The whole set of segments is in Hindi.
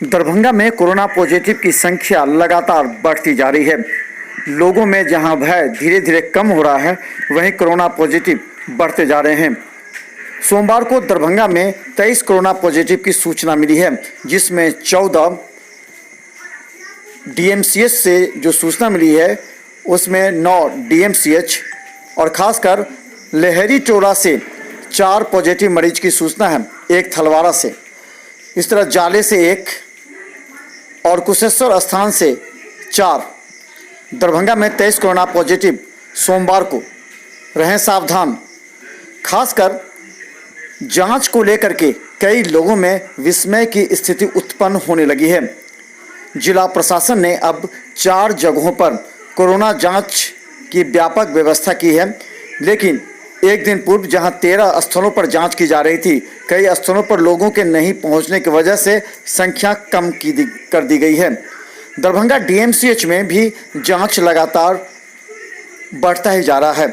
दरभंगा में कोरोना पॉजिटिव की संख्या लगातार बढ़ती जा रही है। लोगों में जहां भय धीरे धीरे कम हो रहा है, वहीं कोरोना पॉजिटिव बढ़ते जा रहे हैं। सोमवार को दरभंगा में 23 कोरोना पॉजिटिव की सूचना मिली है, जिसमें 14 डीएमसीएच से जो सूचना मिली है उसमें 9 डीएमसीएच और खासकर लहरी टोला से 4 पॉजिटिव मरीज की सूचना है, एक थलवारा से, इस तरह जाले से 1 और कुशेश्वर स्थान से 4। दरभंगा में 23 कोरोना पॉजिटिव सोमवार को। रहें सावधान। खासकर जांच को लेकर के कई लोगों में विस्मय की स्थिति उत्पन्न होने लगी है। जिला प्रशासन ने अब 4 जगहों पर कोरोना जांच की व्यापक व्यवस्था की है, लेकिन एक दिन पूर्व जहां 13 स्थलों पर जांच की जा रही थी, कई स्थलों पर लोगों के नहीं पहुंचने की वजह से संख्या कम कर दी गई है। दरभंगा डीएमसीएच में भी जांच लगातार बढ़ता ही जा रहा है।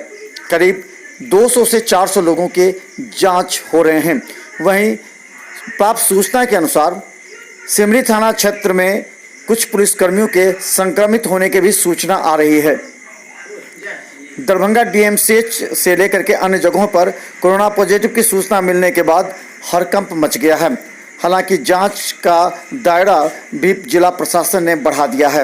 करीब 200 से 400 लोगों के जांच हो रहे हैं। वहीं प्राप्त सूचना के अनुसार सिमरी थाना क्षेत्र में कुछ पुलिसकर्मियों के संक्रमित होने की भी सूचना आ रही है। दरभंगा डीएमसीएच से लेकर के अन्य जगहों पर कोरोना पॉजिटिव की सूचना मिलने के बाद हड़कंप मच गया है। हालांकि जांच का दायरा भी जिला प्रशासन ने बढ़ा दिया है।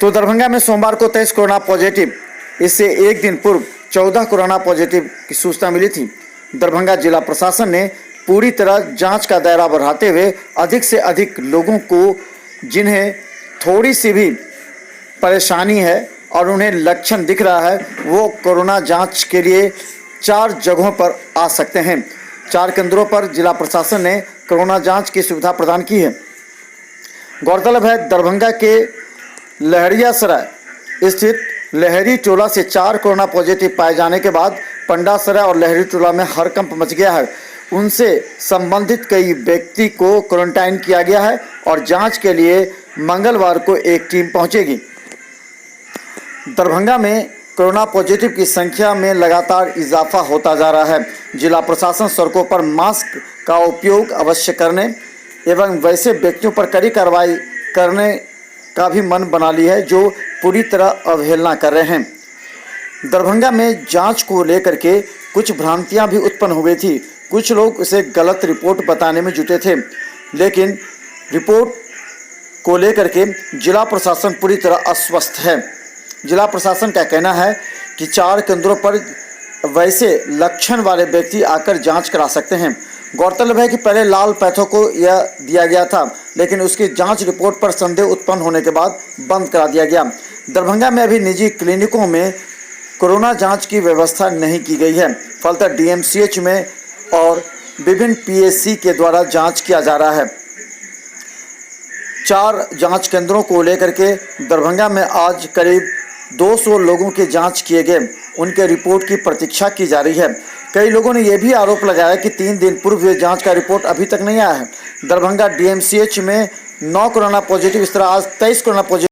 तो दरभंगा में सोमवार को 23 कोरोना पॉजिटिव, इससे एक दिन पूर्व 14 कोरोना पॉजिटिव की सूचना मिली थी। दरभंगा जिला प्रशासन ने पूरी तरह जांच का दायरा बढ़ाते हुए अधिक से अधिक लोगों को, जिन्हें थोड़ी सी भी परेशानी है और उन्हें लक्षण दिख रहा है, वो कोरोना जांच के लिए 4 जगहों पर आ सकते हैं। 4 केंद्रों पर जिला प्रशासन ने कोरोना जांच की सुविधा प्रदान की है। गौरतलब है, दरभंगा के लहरियासराय स्थित लहरी टोला से 4 कोरोना पॉजिटिव पाए जाने के बाद पंडासराय और लहरी टोला में हड़कंप मच गया है। उनसे संबंधित कई व्यक्ति को क्वारंटाइन किया गया है और जांच के लिए मंगलवार को एक टीम पहुंचेगी। दरभंगा में कोरोना पॉजिटिव की संख्या में लगातार इजाफा होता जा रहा है। जिला प्रशासन सड़कों पर मास्क का उपयोग अवश्य करने एवं वैसे व्यक्तियों पर कड़ी कार्रवाई करने का भी मन बना ली है जो पूरी तरह अवहेलना कर रहे हैं। दरभंगा में जांच को लेकर के कुछ भ्रांतियां भी उत्पन्न हुई थी। कुछ लोग इसे गलत रिपोर्ट बताने में जुटे थे, लेकिन रिपोर्ट को लेकर के जिला प्रशासन पूरी तरह अस्वस्थ है। जिला प्रशासन का कहना है कि 4 केंद्रों पर वैसे लक्षण वाले व्यक्ति आकर जांच करा सकते हैं। गौरतलब है कि पहले लाल पैथो को यह दिया गया था, लेकिन उसकी जांच रिपोर्ट पर संदेह उत्पन्न होने के बाद बंद करा दिया गया। दरभंगा में अभी निजी क्लिनिकों में कोरोना जांच की व्यवस्था नहीं की गई है। फलतः डीएमसीएच में और विभिन्न पीएचसी के द्वारा जांच किया जा रहा है। 4 जांच केंद्रों को लेकर के दरभंगा में आज करीब 200 लोगों के जांच किए गए। उनके रिपोर्ट की प्रतीक्षा की जा रही है। कई लोगों ने यह भी आरोप लगाया कि 3 दिन पूर्व हुए जांच का रिपोर्ट अभी तक नहीं आया है। दरभंगा डीएमसीएच में 9 कोरोना पॉजिटिव, इस तरह आज 23 कोरोना पॉजिटिव